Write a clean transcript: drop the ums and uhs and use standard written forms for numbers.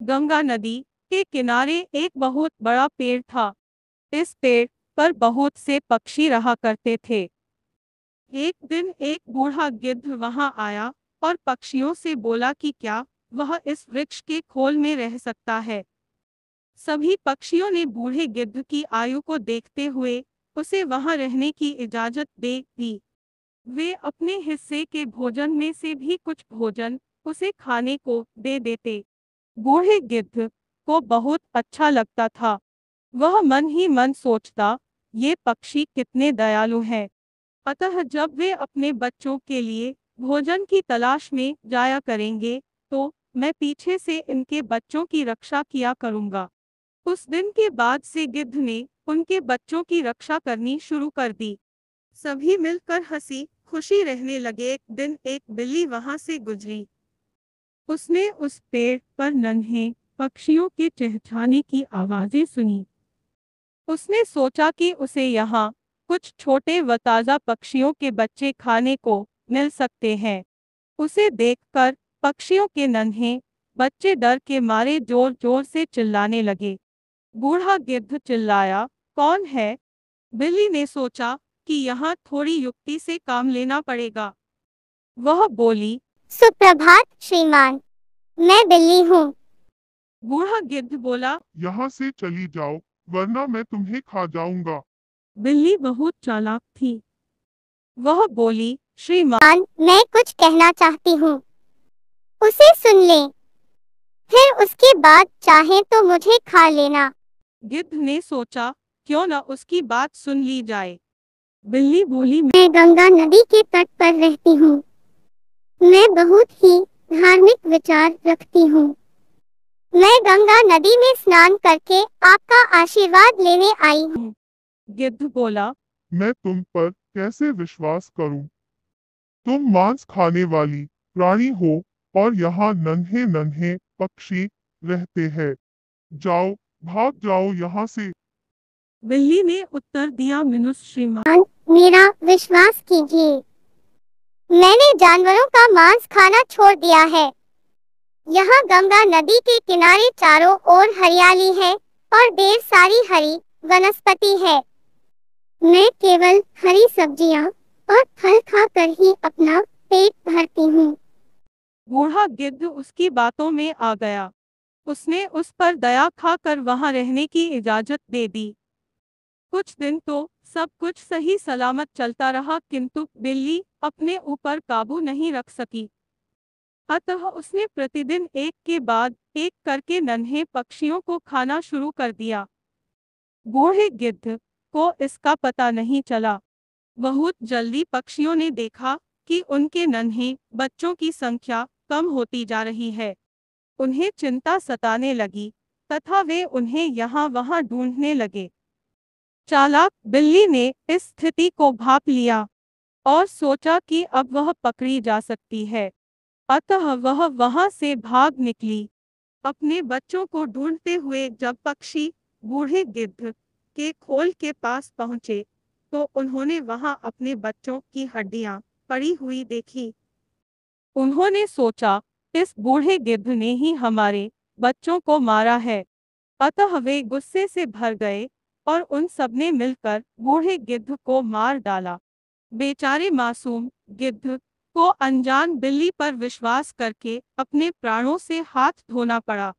गंगा नदी के किनारे एक बहुत बड़ा पेड़ था। इस पेड़ पर बहुत से पक्षी रहा करते थे। एक दिन एक बूढ़ा गिद्ध वहां आया और पक्षियों से बोला कि क्या वह इस वृक्ष के खोल में रह सकता है। सभी पक्षियों ने बूढ़े गिद्ध की आयु को देखते हुए उसे वहां रहने की इजाजत दे दी। वे अपने हिस्से के भोजन में से भी कुछ भोजन उसे खाने को दे देते। बूढ़े गिद्ध को बहुत अच्छा लगता था। वह मन ही मन सोचता, ये पक्षी कितने दयालु हैं। अतः जब वे अपने बच्चों के लिए भोजन की तलाश में जाया करेंगे, तो मैं पीछे से इनके बच्चों की रक्षा किया करूंगा। उस दिन के बाद से गिद्ध ने उनके बच्चों की रक्षा करनी शुरू कर दी। सभी मिलकर हंसी खुशी रहने लगे। एक दिन एक बिल्ली वहां से गुजरी। उसने उस पेड़ पर नन्हे पक्षियों के चहचहाने की आवाजें सुनी। उसने सोचा कि उसे यहाँ कुछ छोटे व ताजा पक्षियों के बच्चे खाने को मिल सकते हैं। उसे देखकर पक्षियों के नन्हे बच्चे डर के मारे जोर जोर से चिल्लाने लगे। बूढ़ा गिद्ध चिल्लाया, कौन है? बिल्ली ने सोचा कि यहाँ थोड़ी युक्ति से काम लेना पड़ेगा। वह बोली, सुप्रभात श्रीमान, मैं बिल्ली हूँ। बूढ़ा गिद्ध बोला, यहाँ से चली जाओ, वरना मैं तुम्हें खा जाऊंगा। बिल्ली बहुत चालाक थी। वह बोली, श्रीमान, मैं कुछ कहना चाहती हूँ, उसे सुन ले, फिर उसके बाद चाहे तो मुझे खा लेना। गिद्ध ने सोचा, क्यों न उसकी बात सुन ली जाए। बिल्ली बोली, मैं गंगा नदी के तट पर रहती हूँ। मैं बहुत ही धार्मिक विचार रखती हूँ। मैं गंगा नदी में स्नान करके आपका आशीर्वाद लेने आई हूँ। गिद्ध बोला, मैं तुम पर कैसे विश्वास करूं? तुम मांस खाने वाली प्राणी हो और यहाँ नन्हे नन्हे पक्षी रहते हैं। जाओ, भाग जाओ यहाँ से। बिल्ली ने उत्तर दिया, मनुष्य श्रीमान, मेरा विश्वास कीजिए, मैंने जानवरों का मांस खाना छोड़ दिया है। यहाँ गंगा नदी के किनारे चारों ओर हरियाली है और ढेर सारी हरी वनस्पति है। मैं केवल हरी सब्जियाँ और फल खाकर ही अपना पेट भरती हूँ। बूढ़ा गिद्ध उसकी बातों में आ गया। उसने उस पर दया खाकर वहां रहने की इजाजत दे दी। कुछ दिन तो सब कुछ सही सलामत चलता रहा, किंतु बिल्ली अपने ऊपर काबू नहीं रख सकी। अतः उसने प्रतिदिन एक के बाद एक करके नन्हे पक्षियों को खाना शुरू कर दिया। बूढ़े गिद्ध को इसका पता नहीं चला। बहुत जल्दी पक्षियों ने देखा कि उनके नन्हे बच्चों की संख्या कम होती जा रही है। उन्हें चिंता सताने लगी तथा वे उन्हें यहाँ वहाँ ढूंढने लगे। चालाक बिल्ली ने इस स्थिति को भांप लिया और सोचा कि अब वह पकड़ी जा सकती है। अतः वह वहां से भाग निकली। अपने बच्चों को ढूंढते हुए जब पक्षी बूढ़े गिद्ध के खोल के पास पहुंचे, तो उन्होंने वहां अपने बच्चों की हड्डियां पड़ी हुई देखी। उन्होंने सोचा, इस बूढ़े गिद्ध ने ही हमारे बच्चों को मारा है। अतः वे गुस्से से भर गए और उन सबने मिलकर बूढ़े गिद्ध को मार डाला। बेचारे मासूम गिद्ध को अनजान बिल्ली पर विश्वास करके अपने प्राणों से हाथ धोना पड़ा।